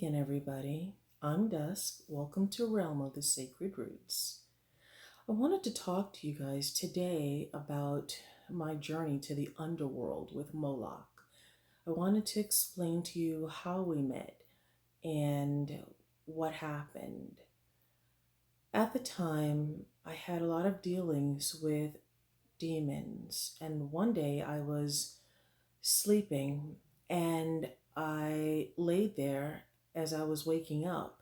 again, everybody. I'm Dusk. Welcome to Realm of the Sacred Roots. I wanted to talk to you guys today about my journey to the underworld with Moloch. I wanted to explain to you how we met and what happened. At the time, I had a lot of dealings with demons, and one day I was sleeping and I laid there as I was waking up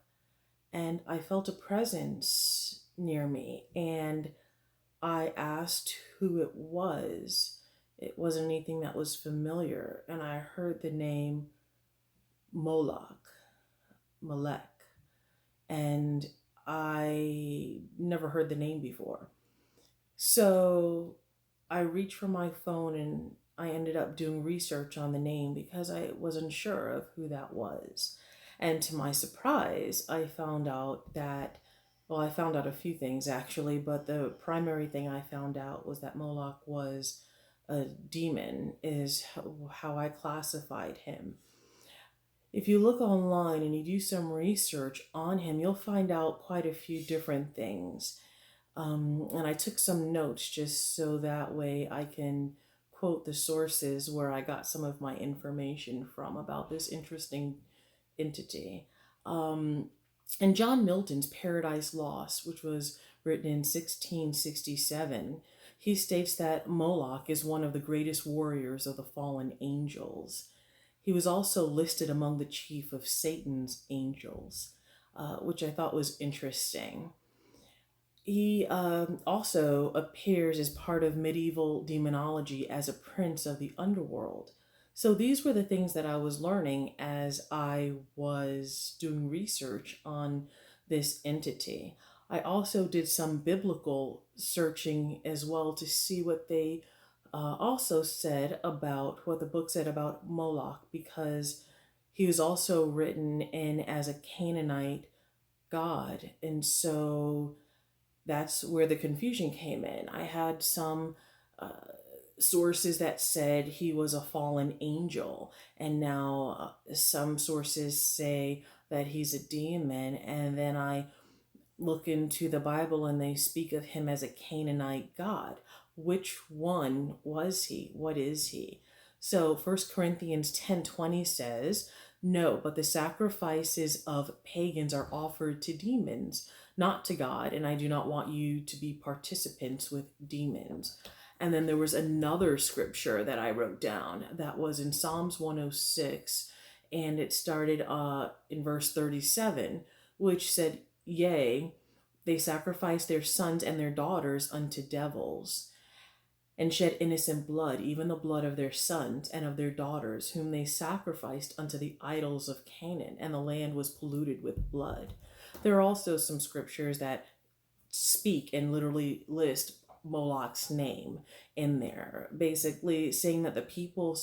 and I felt a presence near me and I asked who it was. It wasn't anything that was familiar, and I heard the name Moloch, Malek, and I never heard the name before. So I reached for my phone and I ended up doing research on the name because I wasn't sure of who that was. And to my surprise, I found out that, well, I found out a few things actually, but the primary thing I found out was that Moloch was a demon, is how I classified him. If you look online and you do some research on him, you'll find out quite a few different things. And I took some notes just so that way I can quote the sources where I got some of my information from about this interesting entity. Um, in John Milton's Paradise Lost, which was written in 1667, he states that Moloch is one of the greatest warriors of the fallen angels. He was also listed among the chief of Satan's angels, which I thought was interesting. He also appears as part of medieval demonology as a prince of the underworld. So these were the things that I was learning as I was doing research on this entity. I also did some biblical searching as well to see what they also said about what the book said about Moloch, because he was also written in as a Canaanite god. And so that's where the confusion came in. I had some uh, sources that said he was a fallen angel, and now some sources say that he's a demon, and then I look into the Bible and they speak of him as a Canaanite god. Which one was he? What is he? So 1 Corinthians 10:20 says, "No, but the sacrifices of pagans are offered to demons, not to God, and I do not want you to be participants with demons." And then there was another scripture that I wrote down that was in Psalms 106, and it started in verse 37, which said, "Yea, they sacrifice their sons and their daughters unto devils, and shed innocent blood, even the blood of their sons and of their daughters, whom they sacrificed unto the idols of Canaan, and the land was polluted with blood." There are also some scriptures that speak and literally list Moloch's name in there, basically saying that the people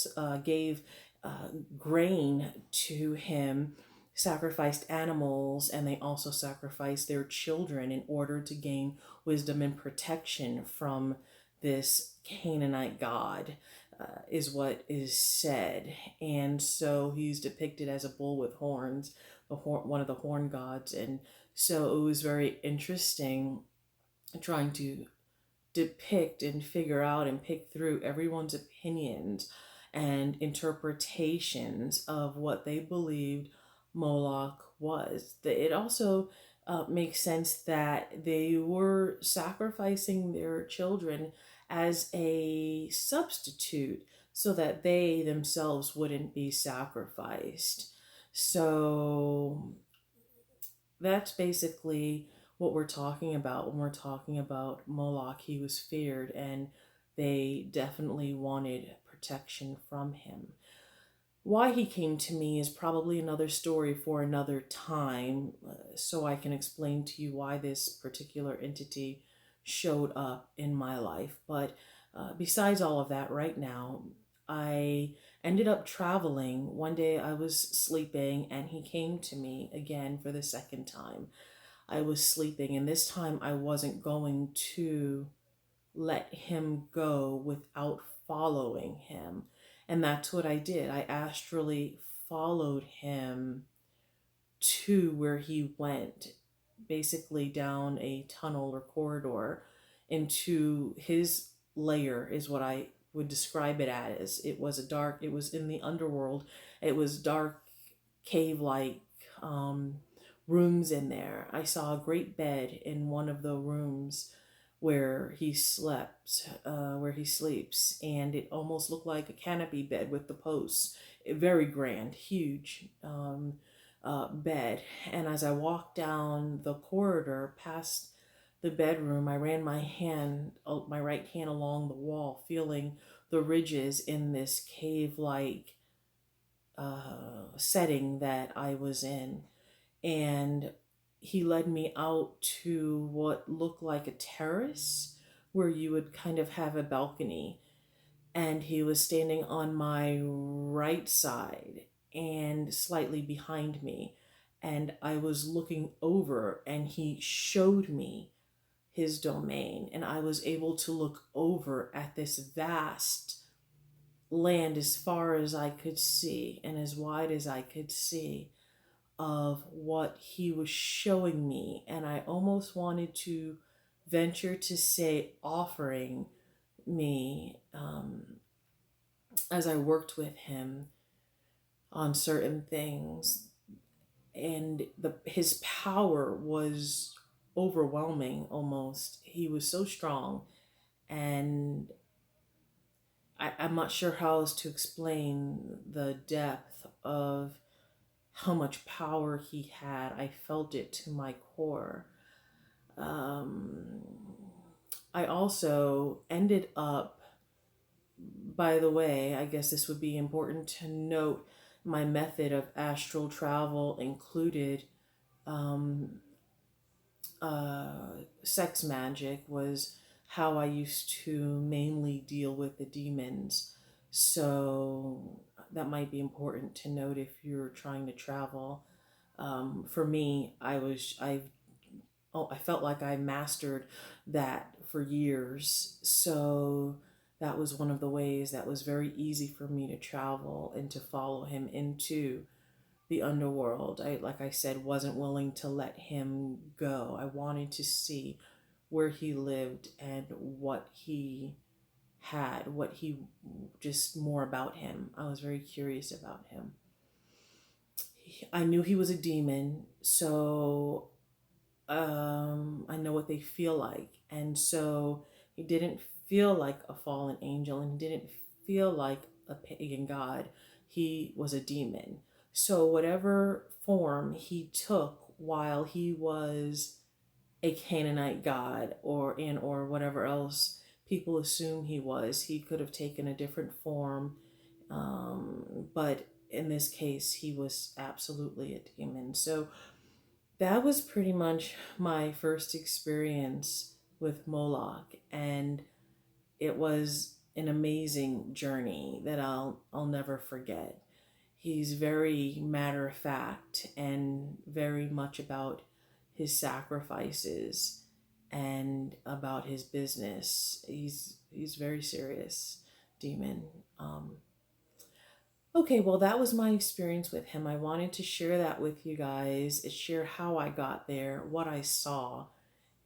gave grain to him, sacrificed animals, and they also sacrificed their children in order to gain wisdom and protection from this Canaanite god, is what is said. And so he's depicted as a bull with horns, one of the horn gods. And so it was very interesting trying to depict and figure out and pick through everyone's opinions and interpretations of what they believed Moloch was. It also makes sense that they were sacrificing their children as a substitute so that they themselves wouldn't be sacrificed. So that's basically what we're talking about when we're talking about Moloch. He was feared and they definitely wanted protection from him. Why he came to me is probably another story for another time, so I can explain to you why this particular entity showed up in my life. But besides all of that, right now, I ended up traveling. One day I was sleeping and he came to me again for the second time. I was sleeping, and this time I wasn't going to let him go without following him. And that's what I did. I astrally followed him to where he went, basically down a tunnel or corridor into his lair, is what I would describe it as. It was in the underworld. It was dark, cave like um, rooms in there. I saw a great bed in one of the rooms where he sleeps, and it almost looked like a canopy bed with the posts. Very grand, huge bed. And as I walked down the corridor past the bedroom, I ran my right hand along the wall, feeling the ridges in this cave-like setting that I was in. And he led me out to what looked like a terrace where you would kind of have a balcony. And he was standing on my right side and slightly behind me. And I was looking over, and he showed me his domain. And I was able to look over at this vast land as far as I could see and as wide as I could see of what he was showing me. And I almost wanted to venture to say offering me, as I worked with him on certain things. And his power was overwhelming almost. He was so strong. And I'm not sure how else to explain the depth of how much power he had. I felt it to my core. Um, I also ended up, by the way, I guess this would be important to note, my method of astral travel included um, sex magic was how I used to mainly deal with the demons. So that might be important to note if you're trying to travel. For me, I felt like I mastered that for years. So that was one of the ways that was very easy for me to travel and to follow him into the underworld. Like I said, wasn't willing to let him go. I wanted to see where he lived and what he had, just more about him. I was very curious about him. I knew he was a demon, so I know what they feel like. And so he didn't feel like a fallen angel, and he didn't feel like a pagan god. He was a demon. So whatever form he took while he was a Canaanite god or whatever else people assume he was, he could have taken a different form. But in this case, he was absolutely a demon. So that was pretty much my first experience with Moloch, and it was an amazing journey that I'll never forget. He's very matter of fact and very much about his sacrifices and about his business. He's very serious demon. Okay, well, that was my experience with him. I wanted to share that with you guys, share how I got there, what I saw,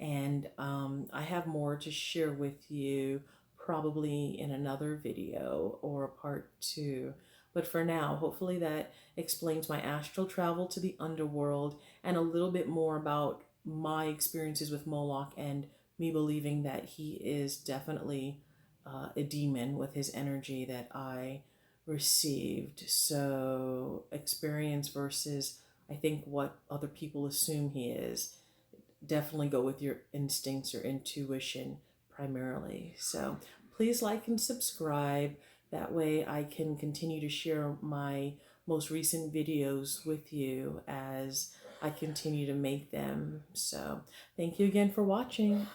and I have more to share with you probably in another video or a part two. But for now, hopefully that explains my astral travel to the underworld and a little bit more about my experiences with Moloch and me believing that he is definitely a demon with his energy that I received. So, experience versus I think what other people assume he is. Definitely go with your instincts or intuition primarily. So, please like and subscribe. That way, I can continue to share my most recent videos with you as I continue to make them. So, thank you again for watching.